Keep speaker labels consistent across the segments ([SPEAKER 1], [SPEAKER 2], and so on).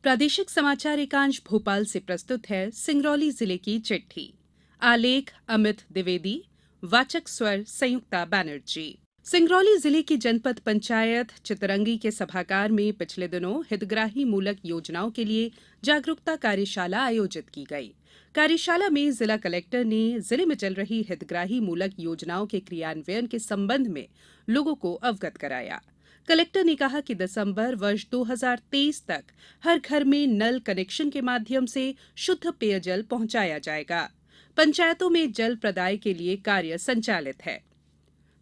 [SPEAKER 1] प्रादेशिक समाचार एकांश भोपाल से प्रस्तुत है सिंगरौली जिले की चिट्ठी। आलेख अमित द्विवेदी। वाचक स्वर संयुक्ता बनर्जी। सिंगरौली जिले की जनपद पंचायत चितरंगी के सभागार में पिछले दिनों हितग्राही मूलक योजनाओं के लिए जागरूकता कार्यशाला आयोजित की गई। कार्यशाला में जिला कलेक्टर ने जिले में चल रही हितग्राही मूलक योजनाओं के क्रियान्वयन के संबंध में लोगों को अवगत कराया। कलेक्टर ने कहा कि दिसंबर वर्ष 2023 तक हर घर में नल कनेक्शन के माध्यम से शुद्ध पेयजल पहुंचाया जाएगा। पंचायतों में जल प्रदाय के लिए कार्य संचालित है।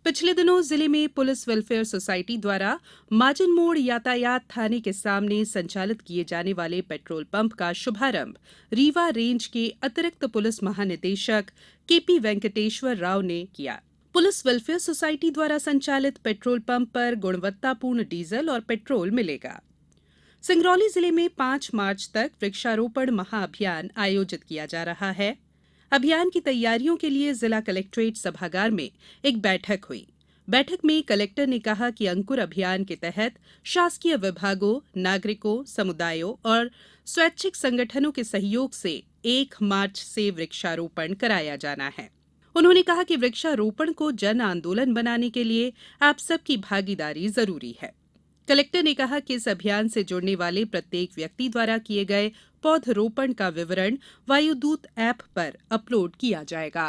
[SPEAKER 1] पिछले दिनों जिले में पुलिस वेलफेयर सोसाइटी द्वारा माजिन मोड़ यातायात थाने के सामने संचालित किए जाने वाले पेट्रोल पंप का शुभारंभ रीवा रेंज के अतिरिक्त पुलिस महानिदेशक केपी वेंकटेश्वर राव ने किया। पुलिस वेलफेयर सोसाइटी द्वारा संचालित पेट्रोल पंप पर गुणवत्तापूर्ण डीजल और पेट्रोल मिलेगा। सिंगरौली जिले में 5 मार्च तक वृक्षारोपण महाअभियान आयोजित किया जा रहा है। अभियान की तैयारियों के लिए जिला कलेक्ट्रेट सभागार में एक बैठक हुई। बैठक में कलेक्टर ने कहा कि अंकुर अभियान के तहत शासकीय विभागों, नागरिकों, समुदायों और स्वैच्छिक संगठनों के सहयोग से 1 मार्च से वृक्षारोपण कराया जाना है। उन्होंने कहा कि वृक्षारोपण को जन आंदोलन बनाने के लिए आप सबकी भागीदारी जरूरी है। कलेक्टर ने कहा कि इस अभियान से जुड़ने वाले प्रत्येक व्यक्ति द्वारा किए गए पौधरोपण का विवरण वायुदूत ऐप पर अपलोड किया जाएगा।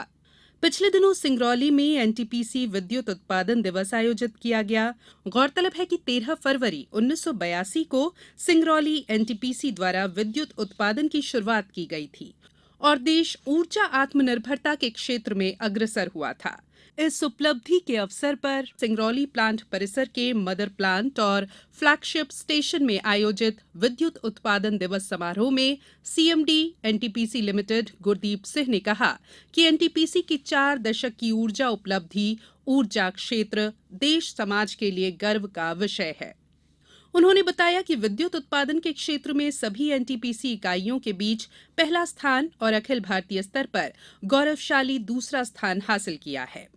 [SPEAKER 1] पिछले दिनों सिंगरौली में एनटीपीसी विद्युत उत्पादन दिवस आयोजित किया गया। गौरतलब है कि 13 फरवरी 1982 को सिंगरौली एनटीपीसी द्वारा विद्युत उत्पादन की शुरुआत की गई थी और देश ऊर्जा आत्मनिर्भरता के क्षेत्र में अग्रसर हुआ था। इस उपलब्धि के अवसर पर सिंगरौली प्लांट परिसर के मदर प्लांट और फ्लैगशिप स्टेशन में आयोजित विद्युत उत्पादन दिवस समारोह में CMD NTPC limited Gurdeep Singh ने कहा कि एनटीपीसी की 4 दशक की ऊर्जा उपलब्धि ऊर्जा क्षेत्र देश समाज के लिए गर्व का विषय है। उन्होंने बताया कि विद्युत उत्पादन के क्षेत्र में सभी एनटीपीसी इकाइयों के बीच पहला स्थान और अखिल भारतीय स्तर पर गौरवशाली दूसरा स्थान हासिल किया है।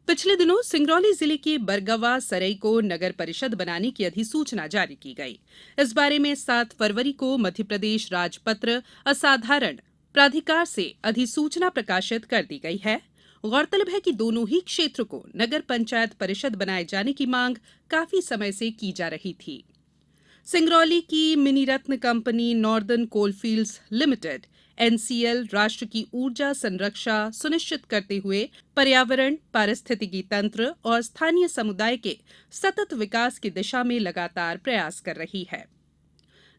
[SPEAKER 1] पिछले दिनों सिंगरौली जिले के बरगवा सरई को नगर परिषद बनाने की अधिसूचना जारी की गई। इस बारे में 7 फरवरी को मध्यप्रदेश राजपत्र असाधारण प्राधिकार से अधिसूचना प्रकाशित कर दी गई है। गौरतलब है कि दोनों ही क्षेत्र को नगर पंचायत परिषद बनाए जाने की मांग काफी समय से की जा रही थी। सिंगरौली की मिनी रत्न company Northern Coalfields Limited NCL राष्ट्र की ऊर्जा संरक्षा सुनिश्चित करते हुए पर्यावरण, पारिस्थितिकी तंत्र और स्थानीय समुदाय के सतत विकास की दिशा में लगातार प्रयास कर रही है।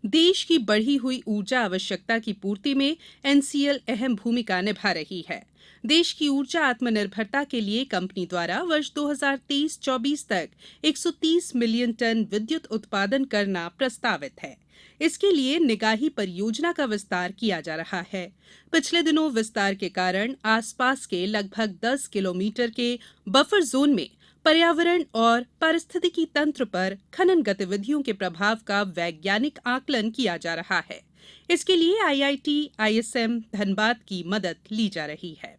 [SPEAKER 1] देश की बढ़ी हुई ऊर्जा आवश्यकता की पूर्ति में एनसीएल अहम भूमिका निभा रही है। देश की ऊर्जा आत्मनिर्भरता के लिए कंपनी द्वारा वर्ष 2023-24 तक 130 मिलियन टन विद्युत उत्पादन करना प्रस्तावित है। इसके लिए निगाही परियोजना का विस्तार किया जा रहा है। पिछले दिनों विस्तार के कारण आसपास के लगभग 10 किलोमीटर के बफर जोन में पर्यावरण और पारिस्थितिकी तंत्र पर खनन गतिविधियों के प्रभाव का वैज्ञानिक आकलन किया जा रहा है। इसके लिए आईआईटी, आईएसएम धनबाद की मदद ली जा रही है।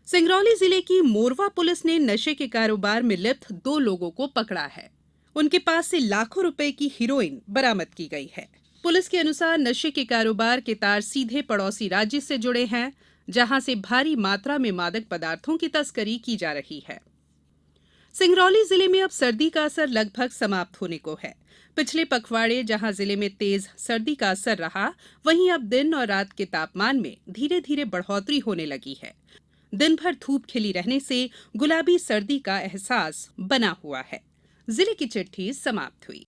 [SPEAKER 1] सिंगरौली जिले की मोरवा पुलिस ने नशे के कारोबार में लिप्त 2 लोगों को पकड़ा है। उनके पास से लाखों रुपए की हीरोइन बरामद की गई है। पुलिस के अनुसार नशे के कारोबार के तार सीधे पड़ोसी राज्य से जुड़े हैं, जहां से भारी मात्रा में मादक पदार्थों की तस्करी की जा रही है। सिंगरौली जिले में अब सर्दी का असर लगभग समाप्त होने को है। पिछले पखवाड़े जहां जिले में तेज सर्दी का असर रहा, वहीं अब दिन और रात के तापमान में धीरे धीरे बढ़ोतरी होने लगी है। दिन भर धूप खिली रहने से गुलाबी सर्दी का एहसास बना हुआ है। जिले की चिट्ठी समाप्त हुई।